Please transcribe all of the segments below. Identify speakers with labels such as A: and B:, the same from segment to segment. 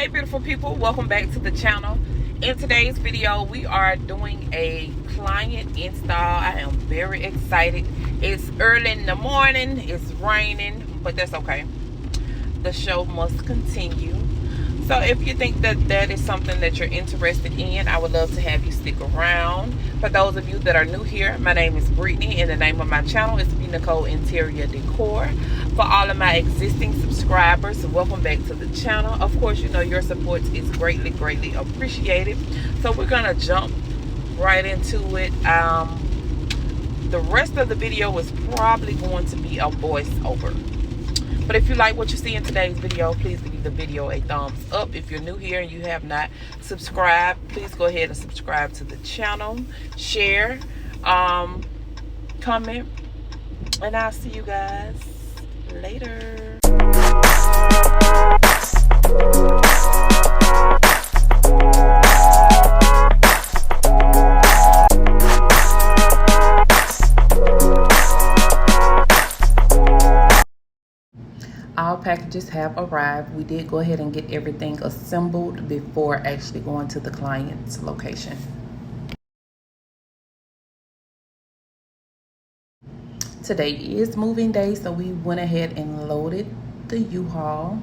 A: Hey beautiful people, welcome back to the channel. In today's video we are doing a client install. I am very excited. It's early in the morning, it's raining, but that's okay. The show must continue. So if you think that that is something that you're interested in, I would love to have you stick around. For those of you that are new here, my name is Brittany and the name of my channel is B.Nicole Interior Decor. For all of my existing subscribers, welcome back to the channel. Of course, you know your support is greatly appreciated. So we're gonna jump right into it. The rest of the video is probably going to be a voiceover. But if you like what you see in today's video, please give the video a thumbs up. If you're new here and you have not subscribed, please go ahead and subscribe to the channel, share, comment, and I'll see you guys later. All packages have arrived. We did go ahead and get everything assembled before actually going to the client's location. Today is moving day, so we went ahead and loaded the U-Haul.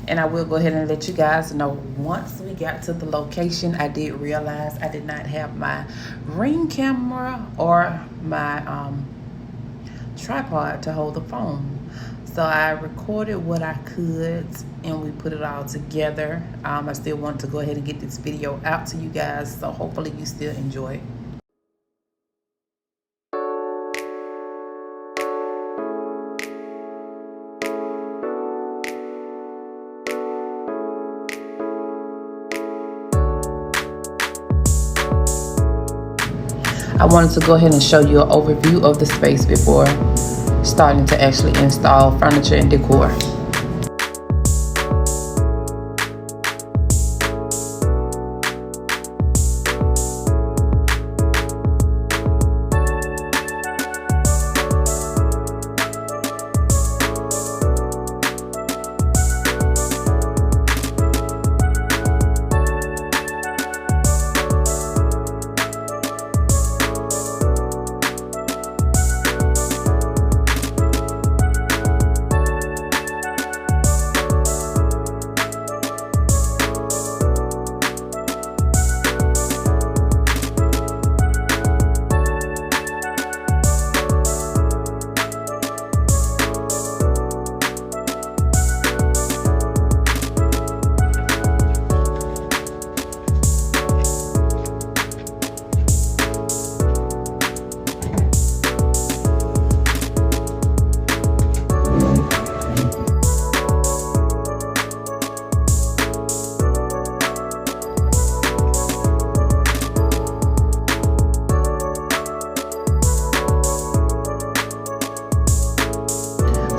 A: And I will go ahead and let you guys know, once we got to the location, I did realize I did not have my Ring camera or my tripod to hold the phone. So I recorded what I could and we put it all together. I still want to go ahead and get this video out to you guys, so hopefully you still enjoy it. I wanted to go ahead and show you an overview of the space before starting to actually install furniture and decor.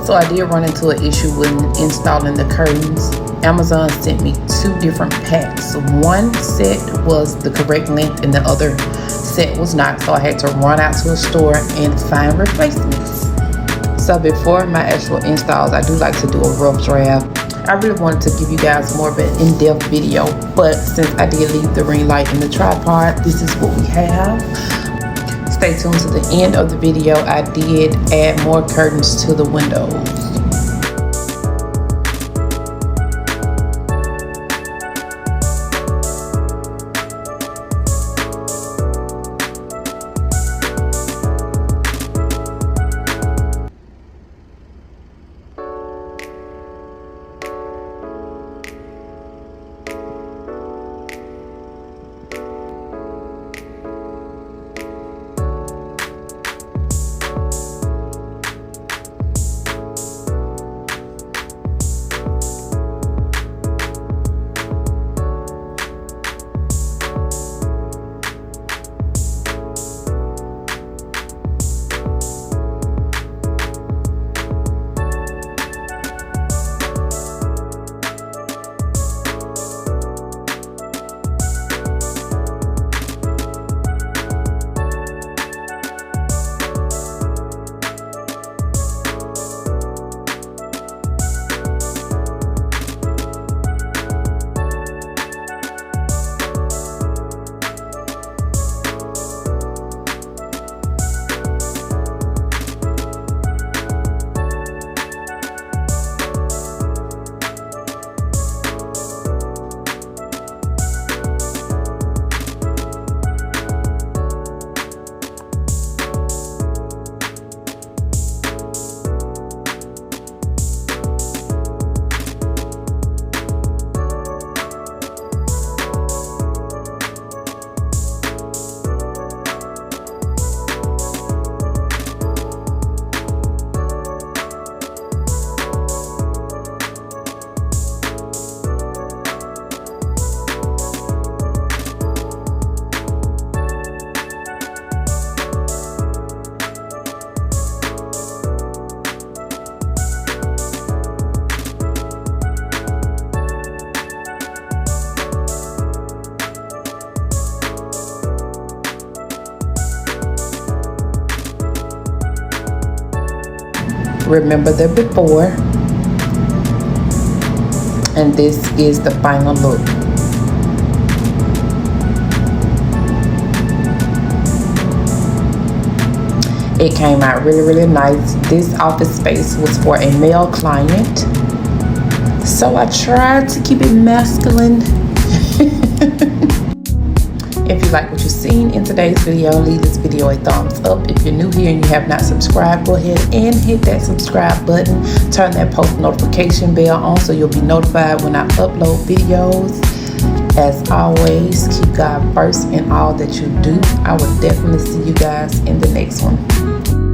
A: So I did run into an issue when installing the curtains. Amazon sent me two different packs. One set was the correct length and the other set was not. So I had to run out to a store and find replacements. So before my actual installs, I do like to do a rough draft. I really wanted to give you guys more of an in-depth video, but since I did leave the ring light in the tripod, this is what we have. Stay tuned to the end of the video. I did add more curtains to the windows. remember the before, and this is the final look. It came out really nice. This office space was for a male client, so I tried to keep it masculine. If you like what you've seen in today's video, leave this video a thumbs up. If you're new here and you have not subscribed, go ahead and hit that subscribe button. Turn that post notification bell on so you'll be notified when I upload videos. As always, keep God first in all that you do. I will definitely see you guys in the next one.